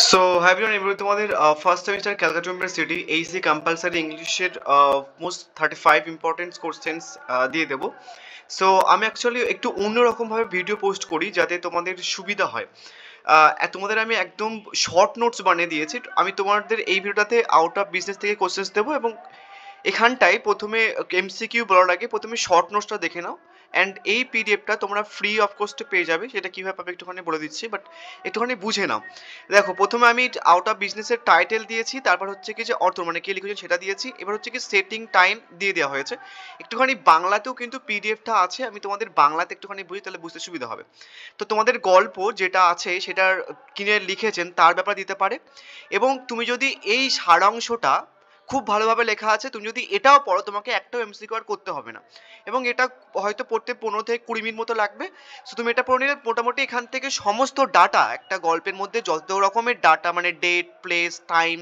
So have you every তোমাদের first semester Calcutta university HSC compulsory ইংলিশের most 35 important questions দিয়ে দেবো। সো আমি অ্যাকচুয়ালি একটু অন্যরকমভাবে ভিডিও পোস্ট করি যাতে তোমাদের সুবিধা হয়। তোমাদের আমি একদম শর্ট নোটস বানিয়ে দিয়েছি। আমি তোমাদের এই ভিডিওটাতে আউট অফ বিজনেস থেকে কোশ্চেন্স দেবো এবং এখানটায় প্রথমে এমসিকিউ বলার আগে প্রথমে শর্ট নোটসটা দেখে নাও। অ্যান্ড এই পিডিএফটা তোমরা ফ্রি অফ কস্টে পেয়ে যাবে। সেটা কীভাবে পাবে একটুখানি বলে দিচ্ছি, বাট একটুখানি বুঝে নাও। দেখো, প্রথমে আমি আউট অফ বিজনেসের টাইটেল দিয়েছি, তারপর হচ্ছে কি যে অর্থ মানে কে লিখেছেন সেটা দিয়েছি, এবার হচ্ছে কি সেটিং টাইম দিয়ে দেওয়া হয়েছে। একটুখানি বাংলাতেও কিন্তু পিডিএফটা আছে, আমি তোমাদের বাংলাতে একটুখানি বুঝি তাহলে বুঝতে সুবিধা হবে। তো তোমাদের গল্প যেটা আছে সেটার কিনে লিখেছেন তার ব্যাপারে দিতে পারে। এবং তুমি যদি এই সারাংশটা খুব ভালোভাবে লেখা আছে, তুমি যদি এটাও পড়ো তোমাকে একটাও এমসিকিউ আর করতে হবে না। এবং এটা হয়তো পড়তে 15 থেকে 20 মিনিট মতো লাগবে। সো তুমি এটা পড়ে নিলে মোটামুটি এখান থেকে সমস্ত ডাটা, একটা গল্পের মধ্যে যত রকমের ডাটা মানে ডেট, প্লেস, টাইম,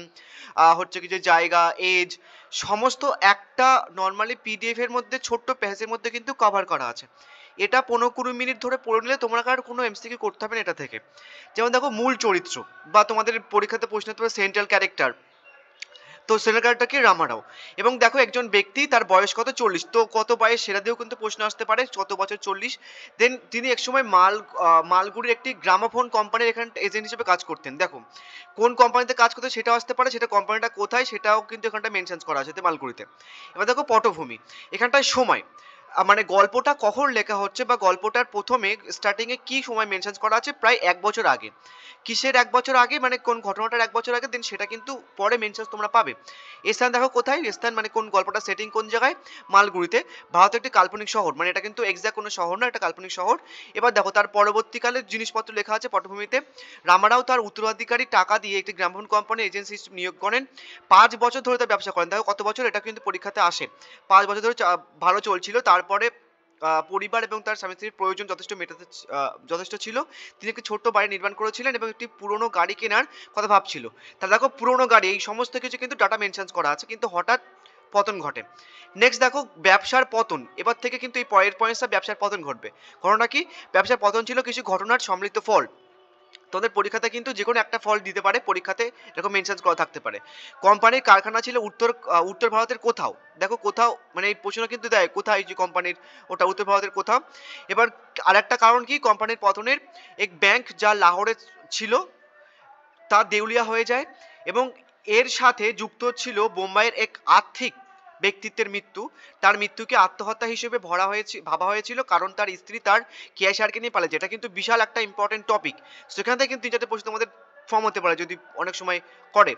হচ্ছে কি যে জায়গা, এজ, সমস্ত একটা নর্মালি পিডিএফ এর মধ্যে ছোট্ট প্যাসেজের মধ্যে কিন্তু কভার করা আছে। এটা 15-20 মিনিট ধরে পড়ে নিলে তোমার আর কোনো এমসিকিউ করতে হবে না এটা থেকে। যেমন দেখো, মূল চরিত্র বা তোমাদের পরীক্ষাতে প্রশ্ন হতে পারে সেন্ট্রাল ক্যারেক্টার। তো সেন্ট্রাল ক্যারেক্টার কি? রামারাও। এবং দেখো, একজন ব্যক্তি তার বয়স কত? 40। তো কত বয়স সেটা দিয়েও কিন্তু প্রশ্ন আসতে পারে, কত বছর 40। দেন তিনি একসময় মালগুড়ির একটি গ্রামোফোন কোম্পানির এখানে এজেন্ট হিসেবে কাজ করতেন। দেখো, কোন কোম্পানিতে কাজ করতে সেটাও আসতে পারে, সেটা কোম্পানিটা কোথায় সেটাও কিন্তু এখানটা মেনশন করা আছে মালগুড়িতে। এবার দেখো পটভূমি, এখানটায় সময় মানে গল্পটা কখন লেখা হচ্ছে বা গল্পটার প্রথমে স্টার্টিংয়ে কি সময় মেনশন করা আছে, প্রায় 1 বছর আগে। কিসের 1 বছর আগে মানে কোন ঘটনাটার 1 বছর আগে, দেন সেটা কিন্তু পরে মেনশন তোমরা পাবে। স্থান দেখো কোথায়, স্থান মানে কোন গল্পটা সেটিং কোন জায়গায়, মালগুড়িতে। ভারতের একটি কাল্পনিক শহর, মানে এটা কিন্তু এক্সাক্ট কোনো শহর না, একটা কাল্পনিক শহর। এবার দেখো তার পরবর্তীকালে জিনিসপত্র লেখা আছে পটভূমিতে। রামারাও তার উত্তরাধিকারী টাকা দিয়ে একটি গ্রামোফোন কোম্পানি এজেন্সি নিয়োগ করেন। 5 বছর ধরে তার ব্যবসা করেন। দেখো কত বছর, এটা কিন্তু পরীক্ষাতে আসে। 5 বছর ধরে ভালো চলছিল। তারপরে পরিবার এবং তার স্বামী স্ত্রীর প্রয়োজন যথেষ্ট ছিল। তিনি একটি ছোট্ট বাড়ি নির্মাণ করেছিলেন এবং একটি পুরনো গাড়ি কেনার কথা ভাবছিল। তাহলে দেখো, পুরনো গাড়ি, এই সমস্ত কিছু কিন্তু ডাটা মেনশন করা আছে, কিন্তু হঠাৎ পতন ঘটে। নেক্সট দেখো, ব্যবসার পতন। এবার থেকে কিন্তু এই পরের পয়েন্টসটা ব্যবসার পতন ঘটবে। ঘটনা কি? ব্যবসার পতন ছিল কিছু ঘটনার সম্মিলিত ফল। তোদের পরীক্ষাতে কিন্তু যে কোনো একটা ফল দিতে পারে, পরীক্ষাতে এরকম মেনশন করা থাকতে পারে। কোম্পানির কারখানা ছিল উত্তর ভারতের কোথাও। দেখো কোথাও মানে এই প্রশ্ন কিন্তু দেয় কোথায়, যে কোম্পানির ওটা উত্তর ভারতের কোথাও। এবার আরেকটা কারণ কি কোম্পানির পতনের, এক ব্যাংক যা লাহোরে ছিল তা দেউলিয়া হয়ে যায় এবং এর সাথে যুক্ত ছিল বোম্বাইয়ের এক আর্থিক ব্যক্তিত্বের মৃত্যু। তার মৃত্যুকে আত্মহত্যা হিসেবে ভাবা হয়েছিল, কারণ তার স্ত্রী তার কেয়াশারকে নিয়ে পালে, যেটা কিন্তু বিশাল একটা ইম্পর্টেন্ট টপিক। সেখান থেকে কিন্তু 3-4টে প্রশ্ন তোমাদের ফর্ম হতে পারে যদি অনেক সময় করে।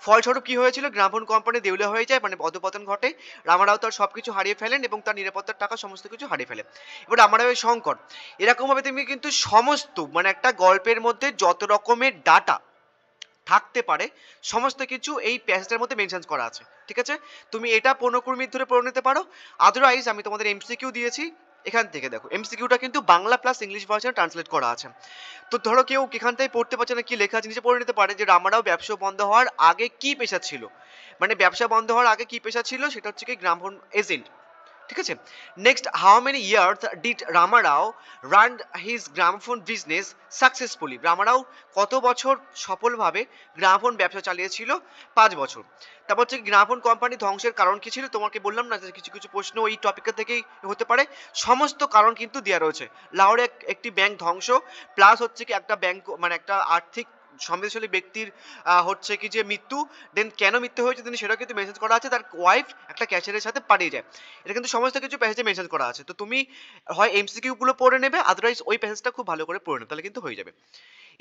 ফলস্বরূপ কি হয়েছিল? গ্রামোফোন কোম্পানি দেউলিয়া হয়ে যায়, মানে অধপতন ঘটে। রামারাও তার সবকিছু হারিয়ে ফেলেন এবং তার নিরাপত্তার টাকা সমস্ত কিছু হারিয়ে ফেলে। এবার রামারাও সংকট, এরকম ভাবে তুমি কিন্তু সমস্ত মানে একটা গল্পের মধ্যে যত রকমের ডাটা থাকতে পারে সমস্ত কিছু এই প্যাসেজটার মধ্যে মেনশন করা আছে। ঠিক আছে, তুমি এটা 15-20 মিনিট ধরে পড়ে নিতে পারো। আদারওয়াইজ আমি তোমাদের এমসিকিউ দিয়েছি, এখান থেকে দেখো এমসিকিউটা কিন্তু Bangla plus English version translate করা আছে। তো ধরো কেউ এখান থেকে পড়তে পারছে না, কি লেখা আছে নিচে পড়ে নিতে পারে যে রামারাও ব্যবসা বন্ধ হওয়ার আগে কি পেশা ছিল। মানে ব্যবসা বন্ধ হওয়ার আগে কি পেশা ছিল সেটা হচ্ছে কি গ্রামোফোন এজেন্ট। ঠিক আছে, next, how many years did Ramarao run his gramophone business successfully. Ramarao কত বছর সফলভাবে গ্রামোফোন ব্যবসা চালিয়েছিল? 5 বছর। তারপর হচ্ছে গ্রামোফোন কোম্পানি ধ্বংসের কারণ কি ছিল? তোমাকে বললাম না যে কিছু কিছু প্রশ্ন এই টপিকের থেকেই হতে পারে। সমস্ত কারণ কিন্তু দেওয়া রয়েছে। লাহোরে একটি ব্যাংক ধ্বংস, প্লাস হচ্ছে কি একটা ব্যাংক মানে একটা আর্থিক সমৃদ্ধশালী ব্যক্তির হচ্ছে কি যে মৃত্যু। দেন কেন মৃত্যু হয়েছে তিনি সেটাও কিন্তু মেসেজ করা আছে, তার ওয়াইফ একটা ক্যাশিয়ারের সাথে পালিয়ে যায়। এটা কিন্তু সমস্ত কিছু প্যাসেজে মেনশন করা আছে। তো তুমি হয় এমসিকিউ গুলো পড়ে নেবে, আদারওয়াইজ ওই প্যাসেজটা খুব ভালো করে পড়ে নেবে, তাহলে কিন্তু হয়ে যাবে।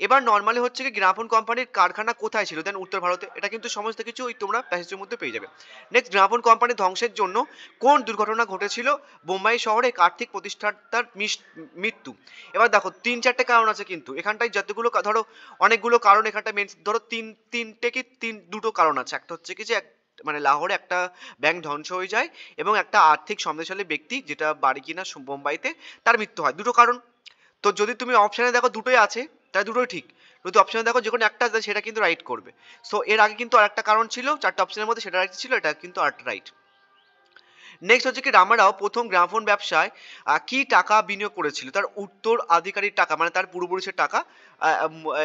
এবার নর্মালি হচ্ছে কি গ্রামোফোন কোম্পানির কারখানা কোথায় ছিল? দেন উত্তর ভারতে। এটা কিন্তু সমস্ত কিছু ওই তোমরা প্যাসেজের মধ্যে পেয়ে যাবে। নেক্সট, গ্রামোফোন কোম্পানি ধ্বংসের জন্য কোন দুর্ঘটনা ঘটেছিল? বোম্বাই শহরে এক আর্থিক প্রতিষ্ঠাতার মৃত্যু। এবার দেখো 3-4টে কারণ আছে, কিন্তু এখানটায় যতগুলো ধরো অনেকগুলো কারণ এখানটা ধরো তিনটে কি দুটো কারণ আছে। একটা হচ্ছে কি যে মানে লাহোরে একটা ব্যাংক ধ্বংস হয়ে যায় এবং একটা আর্থিক সমৃদ্ধশালী ব্যক্তি যেটা বাড়ি কিনা বোম্বাইতে তার মৃত্যু হয়। দুটো কারণ। তো যদি তুমি অপশানে দেখো দুটোই আছে, তাই দুটোই ঠিক। যদি অপশানে দেখো যে কোনো একটা আছে সেটা কিন্তু রাইট করবে। সো এর আগে কিন্তু আরেকটা কারণ ছিল, 4টে অপশনের মধ্যে সেটা রাইট ছিল, এটা কিন্তু আরেকটা রাইট। নেক্সট হচ্ছে কি রামারাও প্রথম গ্রামোফোন ব্যবসায় কি টাকা বিনিয়োগ করেছিল, তার উত্তরাধিকারীর টাকা মানে তার পূর্বপুরুষের টাকা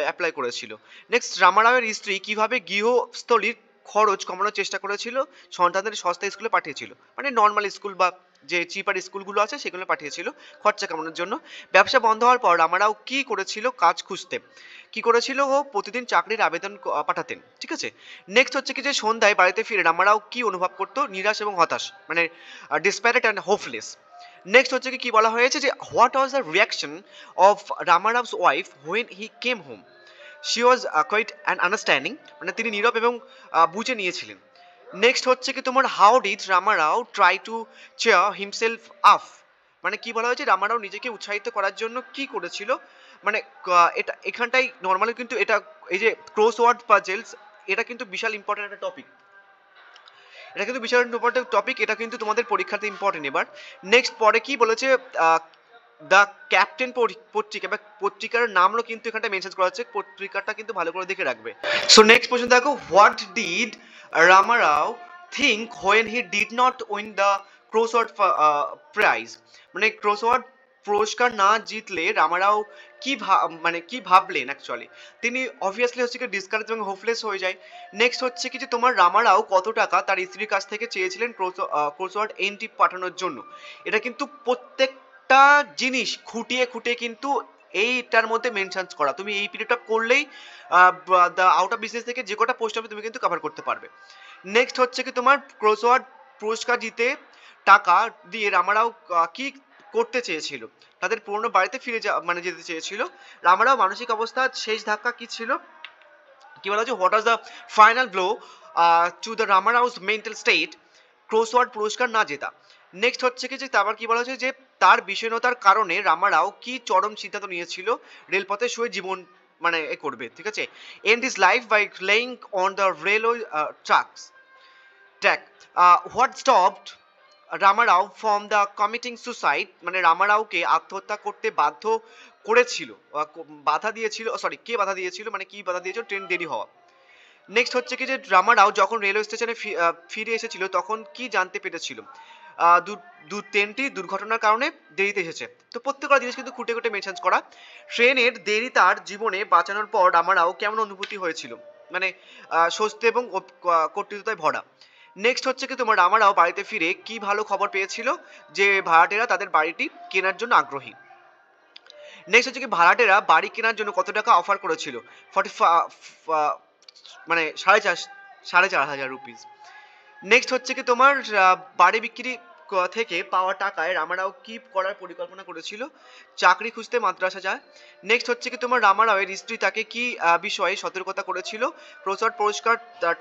অ্যাপ্লাই করেছিল। নেক্সট রামারাওয়ের স্ত্রী কিভাবে গৃহস্থলীর খরচ কমানোর চেষ্টা করেছিল, সন্তানদের সস্তা স্কুলে পাঠিয়েছিল, মানে নর্মাল স্কুল বা যে চিপার স্কুলগুলো আছে সেগুলো পাঠিয়েছিল খরচা কমানোর জন্য। ব্যবসা বন্ধ হওয়ার পর রামারাও কি করেছিল, কাজ খুঁজতে কি করেছিল, ও প্রতিদিন চাকরির আবেদন পাঠাতেন, ঠিক আছে। নেক্সট হচ্ছে কি যে সন্ধ্যায় বাড়িতে ফিরে রামারাও কি অনুভব করতো, নিরাশ এবং হতাশ, মানে ডিসপ্যারেট অ্যান্ড হোপলেস। নেক্সট হচ্ছে কি বলা হয়েছে যে what was the reaction of Ramarao's wife when he came home, she was quiet and understanding, মানে তিনি নীরব এবং বুঝে নিয়েছিলেন। নেক্সট হচ্ছে কি তোমার how did Ramarao try to chair himself up, মানে কি বলা হয়েছে রামারাও নিজেকে উৎসাহিত করার জন্য কি করেছিল, মানে এটা এখানটাই নর্মালি কিন্তু এটা এই যে ক্রস ওয়ার্ড পাজেলস, এটা কিন্তু বিশাল ইম্পর্টেন্ট একটা টপিক, এটা কিন্তু বিশাল ইম্পর্টেন্ট টপিক, এটা কিন্তু তোমাদের পরীক্ষাতে ইম্পর্টেন্ট। এবার নেক্সট পরে কি বলেছে, দ্য ক্যাপ্টেন পত্রিকা বা পত্রিকার নামও কিন্তু এখানটা মেনশন করা হচ্ছে, পত্রিকাটা কিন্তু ভালো করে দেখে রাখবে। সো নেক্সট কোশ্চেন দেখো, what did Ramarao think when he did not win the crossword prize, মানে ক্রসওয়ার্ড পুরস্কার না জিতলে রামারাও কি মানে কি ভাবলেন অ্যাকচুয়ালি, তিনি অবভিয়াসলি হচ্ছে কি ডিসকারেজ এবং হোপলেস হয়ে যায়। নেক্সট হচ্ছে কি যে তোমার রামারাও কত টাকা তার স্ত্রীর কাছ থেকে চেয়েছিলেন ক্রসওয়ার্ড এন্ট্রি পাঠানোর জন্য, এটা কিন্তু প্রত্যেকটা জিনিস খুঁটিয়ে খুঁটিয়ে কিন্তু এইটার মধ্যে মেনশন করা, তুমি এই পিরিয়ডটা করলেই দ্য আউট অফ বিজনেস থেকে যে কটা পোস্ট হবে তুমি কিন্তু কভার করতে পারবে। নেক্সট হচ্ছে কি তোমার ক্রসওয়ার্ড পুরস্কার জিতে টাকা দিয়ে রামারাও কি করতে চেয়েছিল, তাদের পুরনো বাড়িতে ফিরে মানে যেতে চেয়েছিল। রামারাও মানসিক অবস্থা শেষ ধাক্কা কি ছিল, কি বলা হচ্ছে what was the final blow to the Ramarao's mental state, crossword পুরস্কার না জেতা। নেক্সট হচ্ছে কি যে আবার কি বলা হচ্ছে যে তার বিষণ্ণতার কারণে রামারাও কি চরম সিদ্ধান্ত নিয়েছিল, রেলপথে শুয়ে জীবন মানে এ করবে, ঠিক আছে। And his life by laying on the railway track, what stopped Ramarao from the committing suicide, মানে রামারাওকে আত্মহত্যা করতে বাধ্য করেছিল, বাধা দিয়েছিল, সরি কে বাধা দিয়েছিল, মানে কি বাধা দিয়েছিল, ট্রেন দেরি হওয়া। নেক্সট হচ্ছে কি যে রামারাও যখন রেলওয়ে স্টেশনে ফিরে এসেছিল তখন কি জানতে পেরেছিল, ট্রেনটি দুর্ঘটনার কারণে দেরিতে এসেছে। তো প্রত্যেকটা জিনিস কিন্তু খুঁটে খুঁটে মেনশন করা। ট্রেনের দেরি তার জীবনে বাঁচানোর পর রামারাও কেমন অনুভূতি হয়েছিল, মানে স্বস্তি এবং কর্তৃত্বতায় ভরা। নেক্সট হচ্ছে কি তোমার রামারাও বাড়িতে ফিরে কি ভালো খবর পেয়েছিল, যে ভাড়াটেরা তাদের বাড়িটি কেনার জন্য আগ্রহী। নেক্সট হচ্ছে কি ভাড়াটেরা বাড়ি কেনার জন্য কত টাকা অফার করেছিল, 45 মানে 4,500 রুপিস। নেক্সট হচ্ছে কি তোমার বাড়ি বিক্রি থেকে পাওয়া টাকায় রামারাও কি করার পরিকল্পনা করেছিল, চাকরি খুঁজতে মাদ্রাসা যায়। নেক্সট হচ্ছে কি তোমার রামারাওয়ের স্ত্রী তাকে কি বিষয়ে সতর্কতা করেছিল, প্রচার পুরস্কার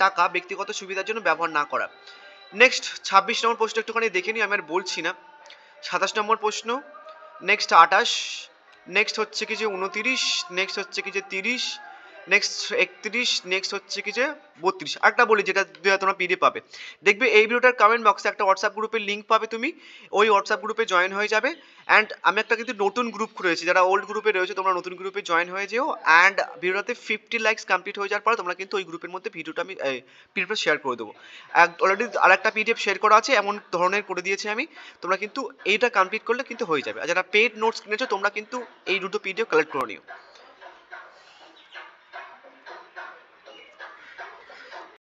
টাকা ব্যক্তিগত সুবিধার জন্য ব্যবহার না করা। নেক্সট 26 নম্বর প্রশ্ন একটুখানি দেখে নিই, আমি আর বলছি না। 27 নম্বর প্রশ্ন, নেক্সট 28, নেক্সট হচ্ছে কি যে 29, নেক্সট হচ্ছে কি যে 30, নেক্সট 31, নেক্সট হচ্ছে কি যে 32। আরেকটা বলি যেটা তোমরা পিডিএফ পাবে, দেখবে এই ভিডিওটার কমেন্ট বক্সে একটা হোয়াটসঅ্যাপ গ্রুপের লিঙ্ক পাবে, তুমি ওই হোয়াটসঅ্যাপ গ্রুপে জয়েন হয়ে যাবে। অ্যান্ড আমি একটা কিন্তু নতুন গ্রুপ খুলেছি, যারা ওল্ড গ্রুপে রয়েছে তোমরা নতুন গ্রুপে জয়েন হয়ে যেও। অ্যান্ড ভিডিওতে 50 লাইকস কমপ্লিট হয়ে যাওয়ার পরে তোমরা কিন্তু ওই গ্রুপের মধ্যে ভিডিওটা আমি পিডিএফটা শেয়ার করে দেবো। অলরেডি আরেকটা পিডিএফ শেয়ার করা আছে, এমন ধরনের করে দিয়েছি আমি, তোমরা কিন্তু এইটা কমপ্লিট করলে কিন্তু হয়ে যাবে। আর যারা পেড নোটস কিনেছো তোমরা কিন্তু এই দুটো পিডিএফ কালেক্ট করে নিও।